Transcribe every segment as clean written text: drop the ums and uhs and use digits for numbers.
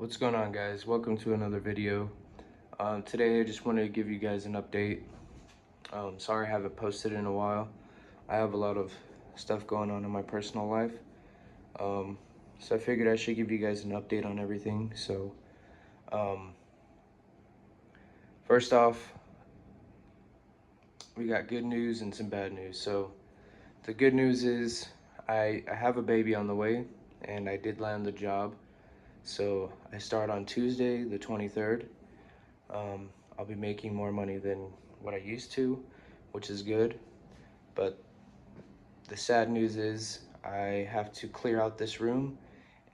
What's going on, guys? Welcome to another video. Today I just wanted to give you guys an update. Sorry I haven't posted in a while. I have a lot of stuff going on in my personal life. So I figured I should give you guys an update on everything. So um, first off, we got good news and some bad news. So the good news is I have a baby on the way, and I did land the job. So I start on Tuesday the 23rd. I'll be making more money than what I used to, which is good. But the sad news is I have to clear out this room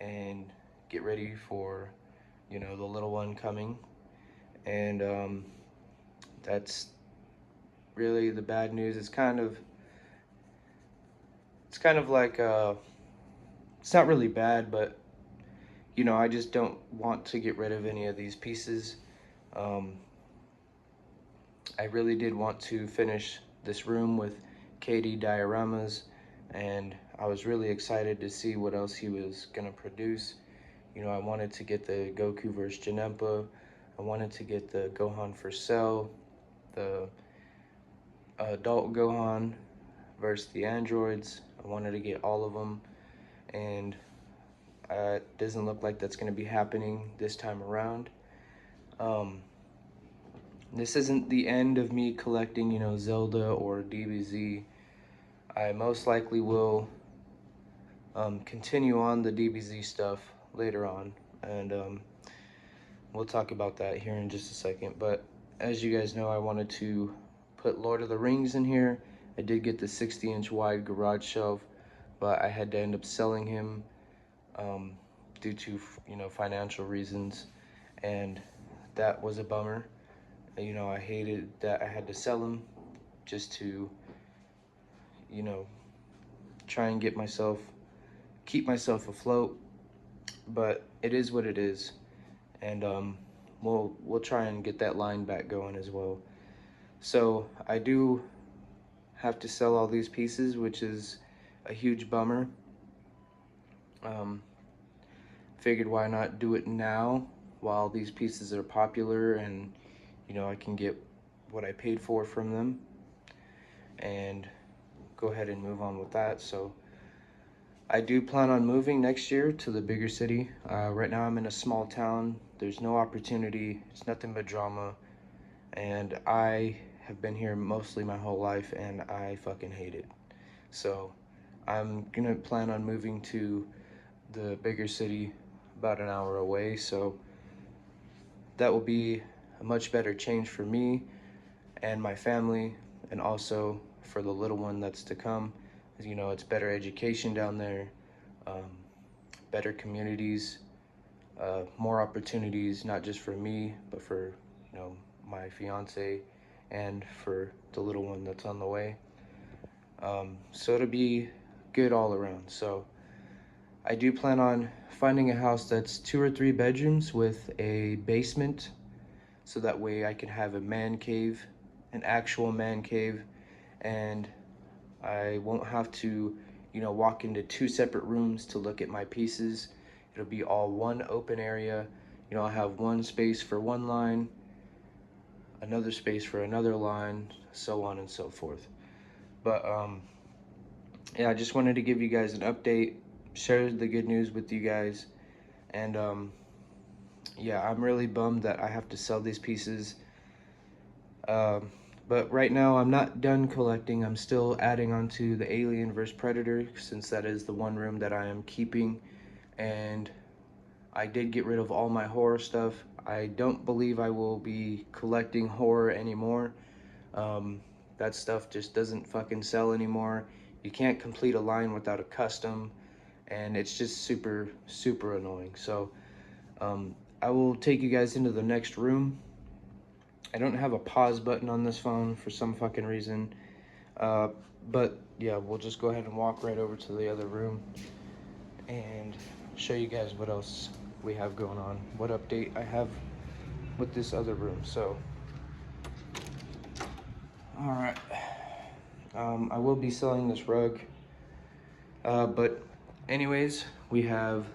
and get ready for, the little one coming. And that's really the bad news. It's kind of like, it's not really bad, but, I just don't want to get rid of any of these pieces. Um, I really did want to finish this room with KD dioramas, and I was really excited to see what else he was gonna produce. I wanted to get the Goku vs. Janempa. I wanted to get the Gohan for Cell, the adult Gohan versus the androids. I wanted to get all of them, and it doesn't look like that's gonna be happening this time around. Um, This isn't the end of me collecting, Zelda or DBZ. I most likely will continue on the DBZ stuff later on, and we'll talk about that here in just a second. But as you guys know, I wanted to put Lord of the Rings in here. I did get the 60-inch wide garage shelf, but I had to end up selling him um, due to, financial reasons, and that was a bummer. I hated that I had to sell him just to, you know, try and keep myself afloat. But it is what it is, and we'll try and get that line back going as well. So I do have to sell all these pieces, which is a huge bummer. Figured why not do it now while these pieces are popular, and I can get what I paid for from them and go ahead and move on with that. So I do plan on moving next year to the bigger city. Right now I'm in a small town. There's no opportunity. It's nothing but drama. And I have been here mostly my whole life, and I fucking hate it. So I'm gonna plan on moving to the bigger city about an hour away. So that will be a much better change for me and my family, and also for the little one that's to come. It's better education down there, um, better communities, more opportunities, not just for me, but for, my fiance and for the little one that's on the way. So it'll be good all around. So I do plan on finding a house that's 2 or 3 bedrooms with a basement, so that way I can have a man cave, an actual man cave, and I won't have to, walk into 2 separate rooms to look at my pieces. It'll be all one open area. I'll have one space for one line, another space for another line, so on and so forth. But yeah, I just wanted to give you guys an update, share the good news with you guys, and yeah, I'm really bummed that I have to sell these pieces. Um, but right now I'm not done collecting. I'm still adding on to the Alien vs Predator, since that is the one room that I am keeping. And I did get rid of all my horror stuff. I don't believe I will be collecting horror anymore. That stuff just doesn't fucking sell anymore. You can't complete a line without a custom, and it's just super, super annoying. So I will take you guys into the next room. I don't have a pause button on this phone for some fucking reason. Uh, but yeah, we'll just go ahead and walk right over to the other room and show you guys what else we have going on, what update I have with this other room. So, all right. I will be selling this rug. But anyways, we have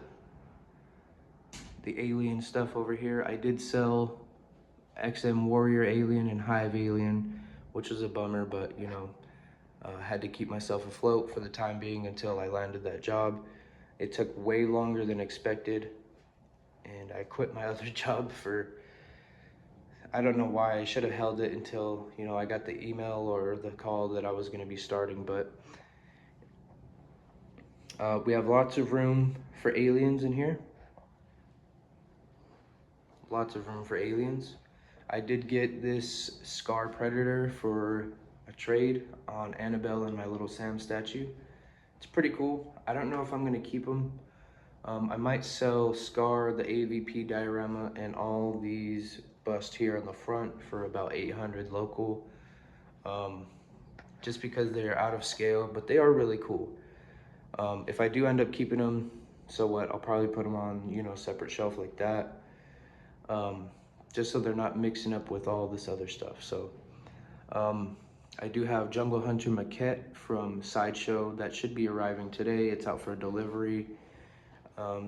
the alien stuff over here. I did sell XM Warrior Alien and Hive Alien, which was a bummer, but you know, had to keep myself afloat for the time being until I landed that job. It took way longer than expected, and I quit my other job for, I don't know why. I should have held it until, you know, I got the email or the call that I was going to be starting, but we have lots of room for aliens in here. Lots of room for aliens. I did get this Scar Predator for a trade on Annabelle and my little Sam statue. It's pretty cool. I don't know if I'm gonna keep them. I might sell Scar, the AVP diorama, and all these busts here on the front for about 800 local. Just because they're out of scale, but they are really cool. If I do end up keeping them, so what, I'll probably put them on, you know, a separate shelf like that. Just so they're not mixing up with all this other stuff. So I do have Jungle Hunter Maquette from Sideshow that should be arriving today. It's out for delivery.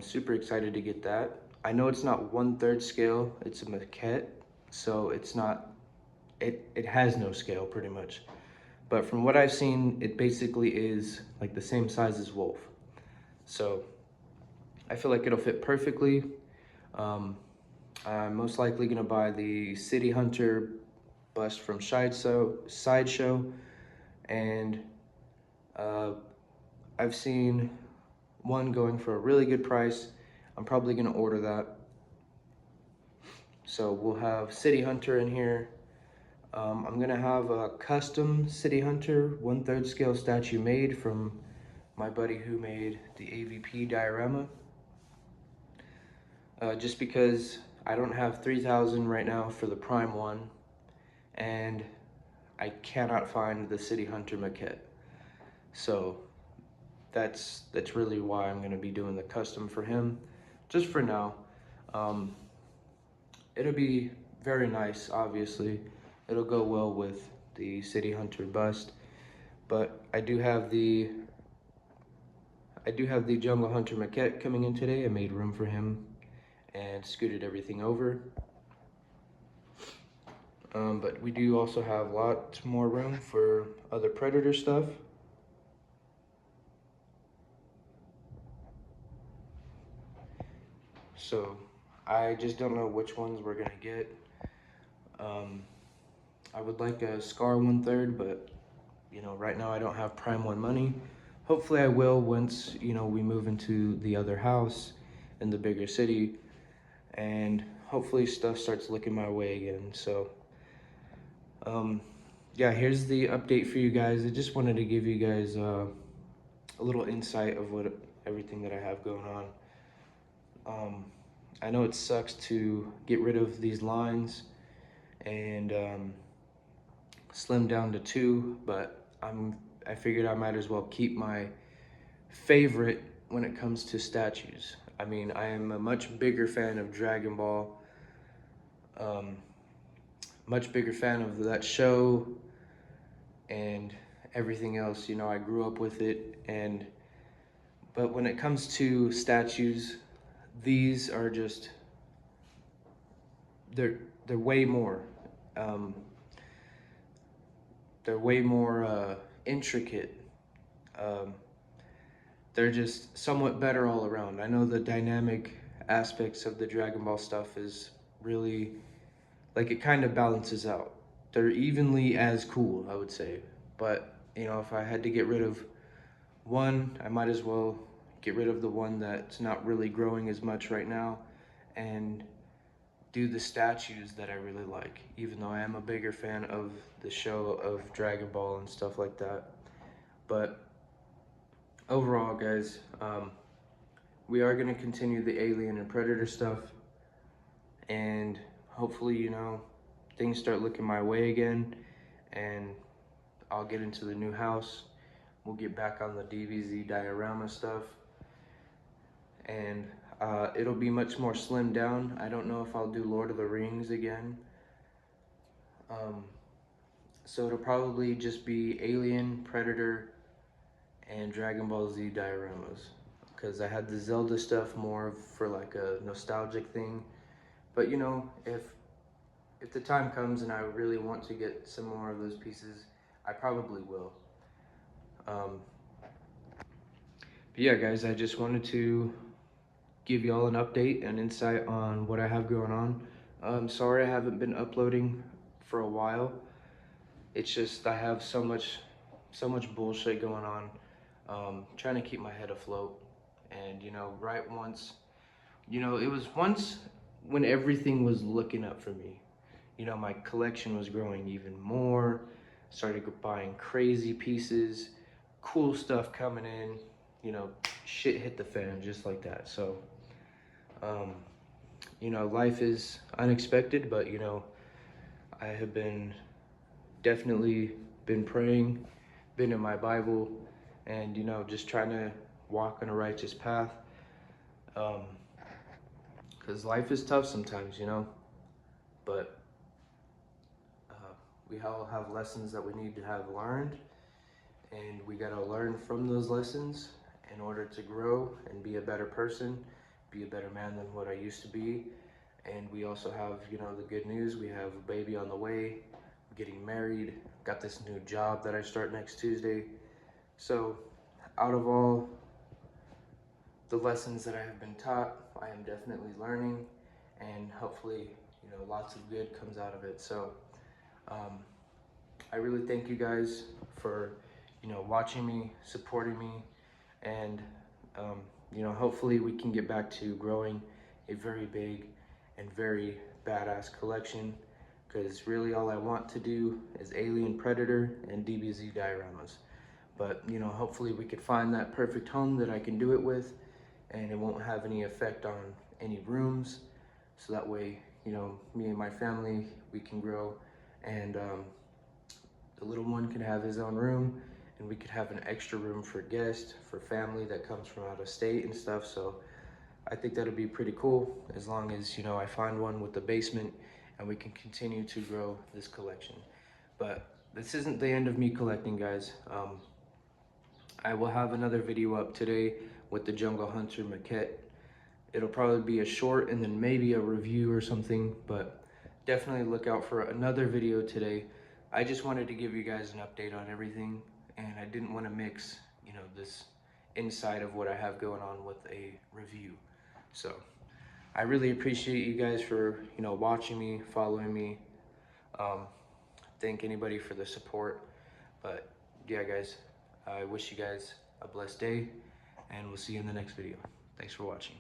Super excited to get that. I know it's not 1/3 scale, it's a maquette, so it's not, it has no scale pretty much. But from what I've seen, it basically is like the same size as Wolf. So I feel like it'll fit perfectly. I'm most likely gonna buy the City Hunter bust from Sideshow, and I've seen one going for a really good price. I'm probably gonna order that. So we'll have City Hunter in here. I'm gonna have a custom City Hunter 1/3 scale statue made from my buddy who made the AVP diorama. Just because I don't have 3,000 right now for the Prime one, and I cannot find the City Hunter maquette. So that's really why I'm gonna be doing the custom for him, just for now. It'll be very nice, obviously. It'll go well with the City Hunter bust, but I do have the Jungle Hunter maquette coming in today. I made room for him and scooted everything over. But we do also have lots more room for other Predator stuff. So I just don't know which ones we're gonna get. I would like a Scar 1/3, but you know, right now I don't have Prime 1 money. Hopefully I will once, you know, we move into the other house in the bigger city, and hopefully stuff starts looking my way again. So yeah, here's the update for you guys. I just wanted to give you guys a little insight of what everything that I have going on. I know it sucks to get rid of these lines and slim down to 2, but I figured I might as well keep my favorite when it comes to statues. I mean, I am a much bigger fan of Dragon Ball, much bigger fan of that show and everything else. You know, I grew up with it, but when it comes to statues, these are just, they're way more they're way more intricate. They're just somewhat better all around. I know the dynamic aspects of the Dragon Ball stuff is really, like, it kind of balances out. They're evenly as cool, I would say. But, you know, if I had to get rid of one, I might as well get rid of the one that's not really growing as much right now and do the statues that I really like, even though I am a bigger fan of the show of Dragon Ball and stuff like that. But overall, guys, we are going to continue the Alien and Predator stuff, and hopefully, you know, things start looking my way again, and I'll get into the new house. We'll get back on the DBZ diorama stuff, and it'll be much more slimmed down. I don't know if I'll do Lord of the Rings again. So it'll probably just be Alien, Predator, and Dragon Ball Z dioramas. because I had the Zelda stuff more for like a nostalgic thing. But you know, if the time comes and I really want to get some more of those pieces, I probably will. Um, but yeah, guys, I just wanted to give y'all an update and insight on what I have going on. Sorry I haven't been uploading for a while. It's just I have so much bullshit going on. Trying to keep my head afloat, and you know, right once, you know, it was once when everything was looking up for me. You know, my collection was growing even more. Started buying crazy pieces, cool stuff coming in. You know, shit hit the fan just like that. So, um, you know, life is unexpected, but you know, I have been definitely been praying, been in my Bible, and you know, just trying to walk on a righteous path. Because life is tough sometimes, you know, but we all have lessons that we need to have learned, and we got to learn from those lessons in order to grow and be a better person, be a better man than what I used to be. And we also have, you know, the good news. We have a baby on the way, getting married, got this new job that I start next Tuesday. So out of all the lessons that I have been taught, I am definitely learning, and hopefully, you know, lots of good comes out of it. So um, I really thank you guys for, you know, watching me, supporting me, and you know, hopefully we can get back to growing a very big and very badass collection, because really all I want to do is Alien, Predator, and DBZ dioramas. But you know, hopefully we could find that perfect home that I can do it with, and it won't have any effect on any rooms. So that way, you know, me and my family, we can grow, and the little one can have his own room, and we could have an extra room for guests, for family that comes from out of state and stuff. So I think that'll be pretty cool, as long as, you know, I find one with the basement and we can continue to grow this collection. But this isn't the end of me collecting, guys. I will have another video up today with the Jungle Hunter maquette. It'll probably be a short and then maybe a review or something, but definitely look out for another video today. I just wanted to give you guys an update on everything, and I didn't want to mix, you know, this inside of what I have going on with a review. So I really appreciate you guys for, you know, watching me, following me. Thank anybody for the support. But yeah, guys, I wish you guys a blessed day, and we'll see you in the next video. Thanks for watching.